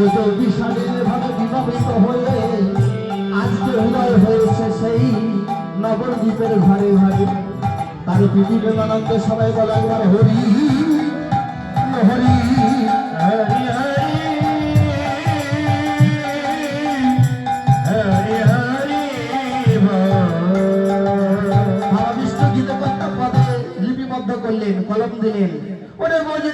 বিশালের ভাবে বিভাবিত হয়ে আজকে উদয় হয়েছে সেই নবদ্বীপের ঘরে ঘরে। তার পৃথিবীমানন্দে সবাই বলে একবার হরি হরি হরি হরি হরি ভাবিষ্ট গীত কর্তা পদে লিপিবদ্ধ করলেন, কলম দিলেন। ওরে বোঝে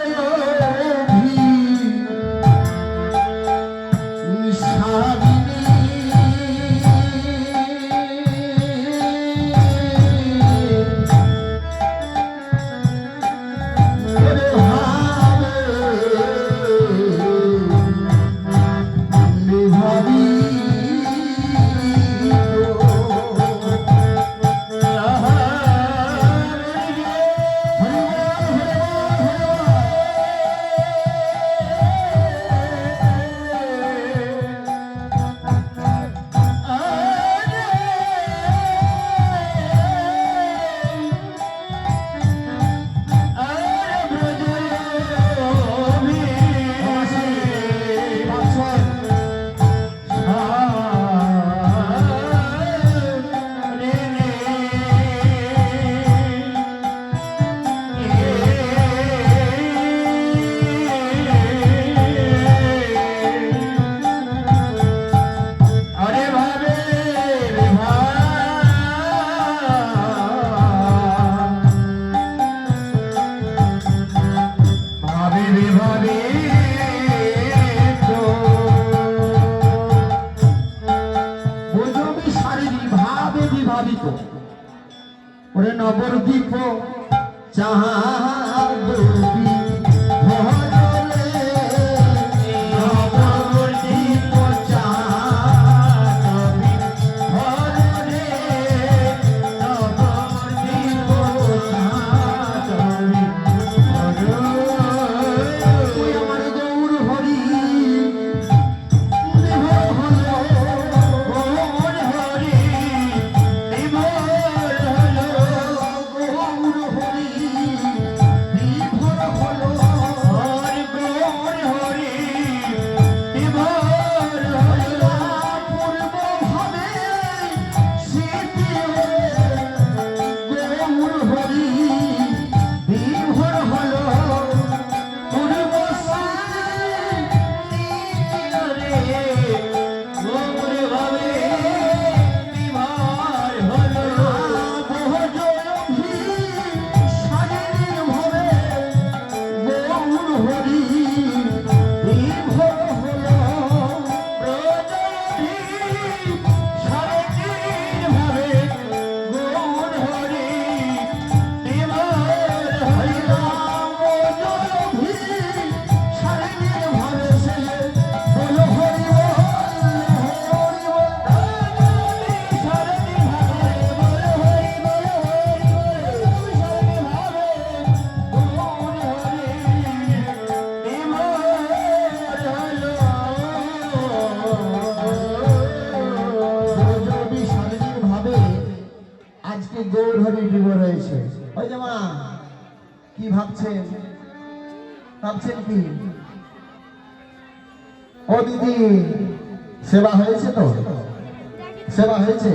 ওরে নবদ্বীপ চাঁদবি ভজলে নবদ্বীপ চাঁদবি ভজলে নবদ্বীপ চাঁদবি ভজলে আমার গৌর হরি গৌর হরি বিভোর হয়েছে। ওই যে মা কি ভাবছেন কি? ও দিদি সেবা হয়েছে তো? সেবা হয়েছে?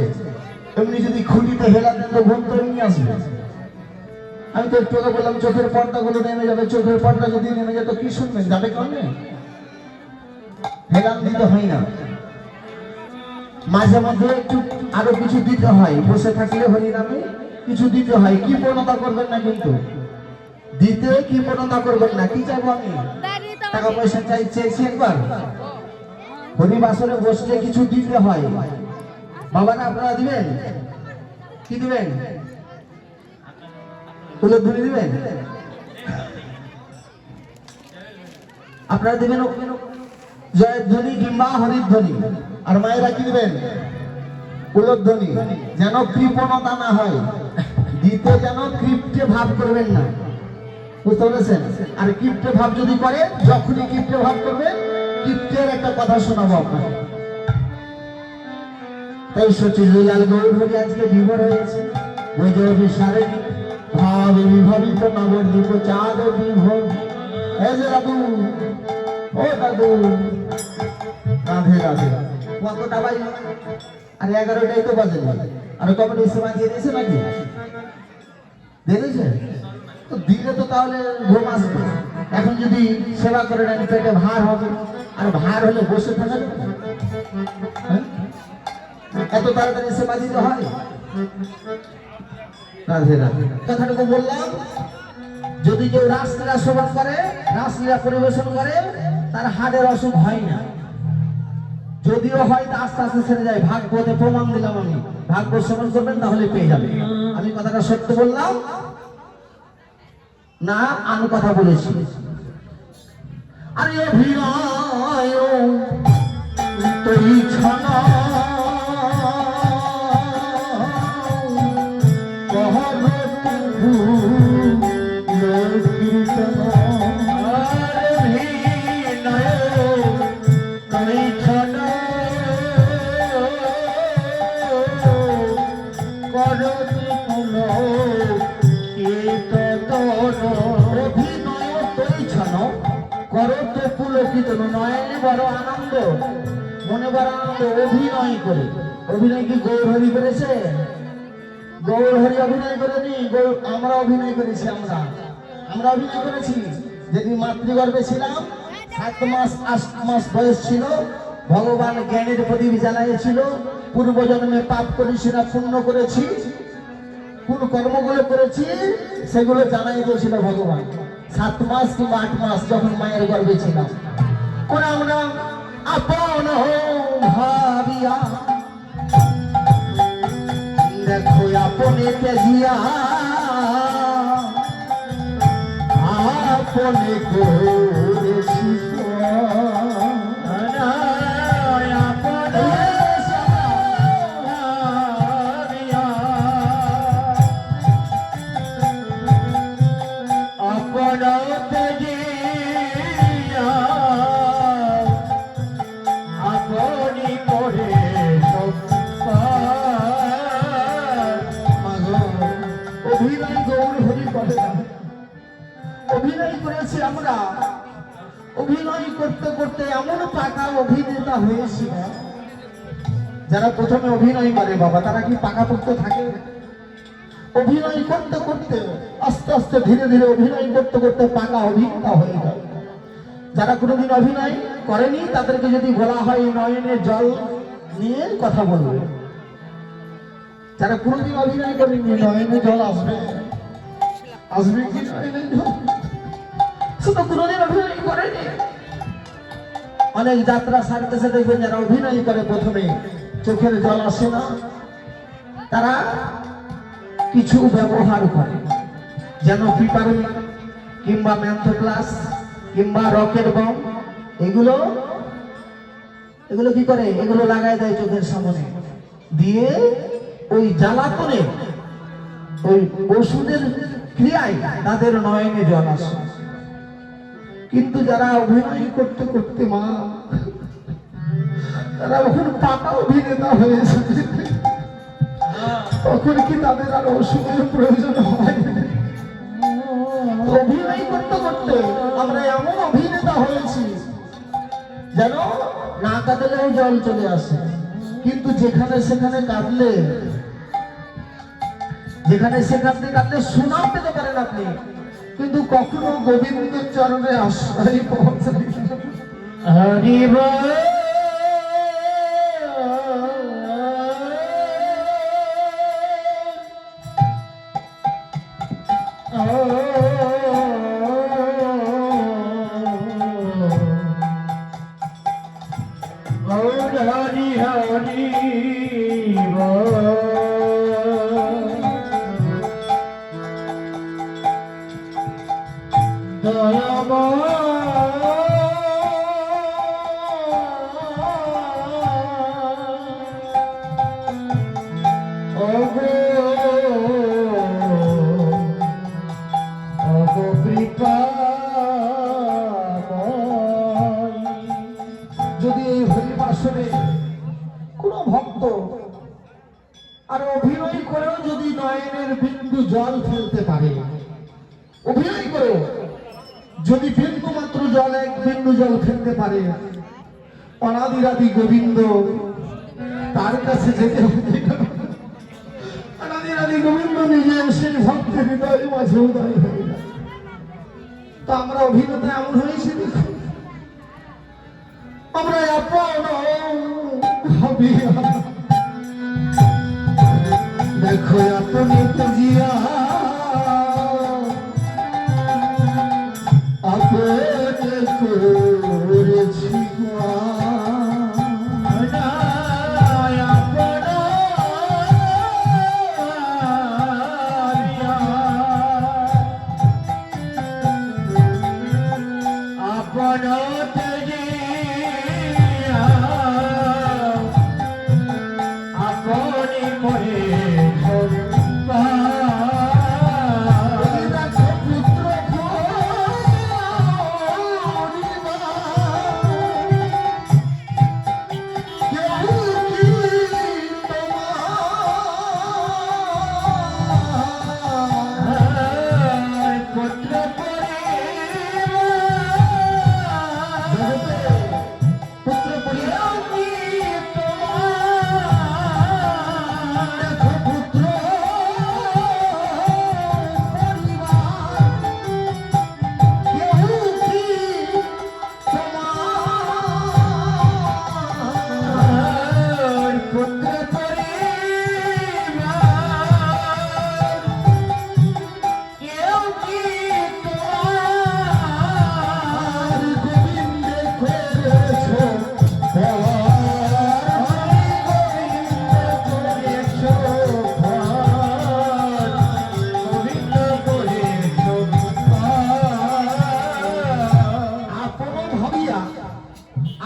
এমনি যদি খুঁটিতে হেলা দেন তো ঘুম তো এমনি আসবে। আমি তো একটু বললাম চোখের পর্দাগুলো নেমে যাবে, চোখের পর্দা যদি নেমে যেত কি শুনবেন? যাবে কেমনে? হেলান দিতে হয় না, মাঝে মধ্যে একটু আরো কিছু দিতে হয়। বসে থাকলে হরি নামে কিছু দিতে হয়। কি প্রণতা করবেন না, কিন্তু দিতে কি প্রণতা করবেন না। কি চাইবো আমি? টাকা পয়সা চেয়েছি একবার। হরি বাসরে বসলে কিছু দিতে হয়। বাবা না আপনারা দিবেন? কি দিবেন? উলুধ্বনি দিবেন? আপনারা দিবেন জয়ধ্বনি কিংবা হরিধ্বনি। আর মায়েরা কি দিবেন? উলুধ্বনি। যেন কৃপণতা না হয়, দিতে যেন কৃপ্টে ভাব করবেন না, বুঝতে পেরেছেন? আর কৃপ্টে ভাব যদি করে, যখনই কৃপ্টে ভাব করবে, কৃপ্টের একটা কথা শোনাবো আপনাকে। তাই সচিলাল গৌর হরি আজকে বিভোর হয়েছে। বৈদেব বিশারে ভাবে বিভাবিত নবদ্বীপ চাঁদ বিভোর। এই যে দাদু, ও দাদু, রাধে রাধে। কতটা বাজলো? আর 11টাই তো বাজে। আর কমিটি সেবা দিয়ে দিয়েছে নাকি? দিয়ে দিয়েছে? তো দিলে তো তাহলে ঘুম আসবে। এখন যদি সেবা করে নেন পেটে ভার হবে, আর ভার হলে বসে থাকা যাবে না। হ্যাঁ? এত তাড়াতাড়ি সেবা দিতে হয়? রাধে রাধে। কথাটুকু বললাম, যদি কেউ রাসলীলা শ্রবণ করে, রাসলীলা পরিবেশন করে, তার হাড়ের অসুখ হয় না। যদিও হয় তা আস্তে আস্তে ছেড়ে যায়। ভাগবতে প্রমাণ দিলাম আমি। ভাগবত শ্রবণ করবেন তাহলে পেয়ে যাবে। আমি কথাটা সত্য বললাম না, আমি কথা বলেছি। আরে অভিনয় তুই ছনা নয়নে বড় আনন্দ, মনে বড় আনন্দ। অভিনয় করে, অভিনয় কি গৌরহরি করেছে? গৌরহরি অভিনয় করেনি, আমরা অভিনয় করেছি। আমরা অভিনয় করেছি। যদি মাতৃগর্ভে ছিলাম, 7 মাস 8 মাস বয়স ছিল, ভগবান জ্ঞানের প্রদীপ জ্বালাইছিল। পূর্বজন্মে পাপ করেছি না পুণ্য করেছি, কোন কর্মগুলো করেছি সেগুলো জানাই দিয়েছিল ভগবান। 7 মাস কিংবা 8 মাস যখন মায়ের গর্ভে ছিলাম, কোন আমরা আপন ভাবিয়া দেখো আপনে তেজিয়া আপনে করেছি অভিনয় করেছি আমরা। অভিনয় করতে করতে এমন পাকা অভিনেতা হয়েছি। যারা প্রথমে অভিনয় করে বাবা, তারা কি পাকাপোক্ত থাকে? অভিনয় করতে করতে আস্তে আস্তে ধীরে ধীরে অভিনয় করতে করতে পাকা অভিনেতা হয়ে যায়। যারা কোনোদিন অভিনয় করেনি তাদেরকে যদি বলা হয় নয়নে জল নিয়ে কথা বলবে। যারা কোনোদিন অভিনয় করেনি, নয়নে জল আসবে? আসবে কি নয়নে জল? শুধু কোনোদিন অভিনয় করেনি। অনেক যাত্রা সার্কাসে দেখবেন যারা অভিনয় করে প্রথমে চোখের জল আসে না, তারা কিছু ব্যবহার করে, যেন পিপারুল কিংবা ম্যান্থোপ্লাস কিংবা রকেট বম, এগুলো কি করে? এগুলো লাগাই দেয় চোখের সামনে, দিয়ে ওই জ্বালাতনে ওই ওষুধের ক্রিয়ায় তাদের নয়নে জল আসে। কিন্তু যারা অভিনয় করতে করতে মা, তারা এখন পাকা অভিনেতা হয়েছে, তখন কি তাদের আর ওষুধের প্রয়োজন হয়? অভিনয় করতে করতে আমরা এমন অভিনেতা হয়েছি যেন না কাঁদলেও জল চলে আসে। কিন্তু যেখানে সেখানে কাঁদলে, কাঁদলে সুনাম পেতে পারেন আপনি, কিন্তু কখনো গোবিন্দের চরণে আশ্রয় পৌঁছাই। হরি বল। হরি হরি বল। যদি এই হরিবাসনে কোন ভক্ত আর অভিনয় করেও যদি নয়নের বিন্দু জল ফেলতে পারে, অভিনয় করেও যদি বিন্দু মাত্র জল, এক বিন্দু জল ফেলতে পারে, অনাদিরাদি গোবিন্দ তার কাছে যেতে হবে। অনাদিরাদি গোবিন্দ নিজে সেই ভক্তের হৃদয় মাঝে উদয় হয়ে যায়। তো আমরা অভিনেতা এমন হয়েছে দেখো, আমরা আপন ভাবিয়া দেখো আপনি জিয়া আপনে করেছি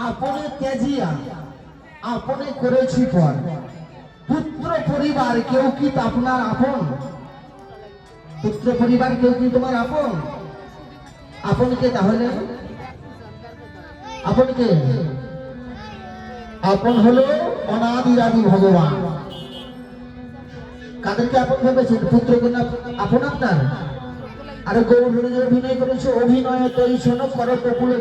আপনে ত্যাজিয়া আপনে করেছি পর। পুত্র পরিবার কেউ কি আপনার আপন? পুত্র পরিবার কেউ কি তোমার আপন? আপনকে তাহলে আপনকে আপন হলো অনাদিরাদি ভগবান। কাদেরকে আপন ভেবেছেন? পুত্রকে না আপন আপনার? আর গৌর অভিনয় করেছে, অভিনয় তৈ শোনো করো প্রফুল্ল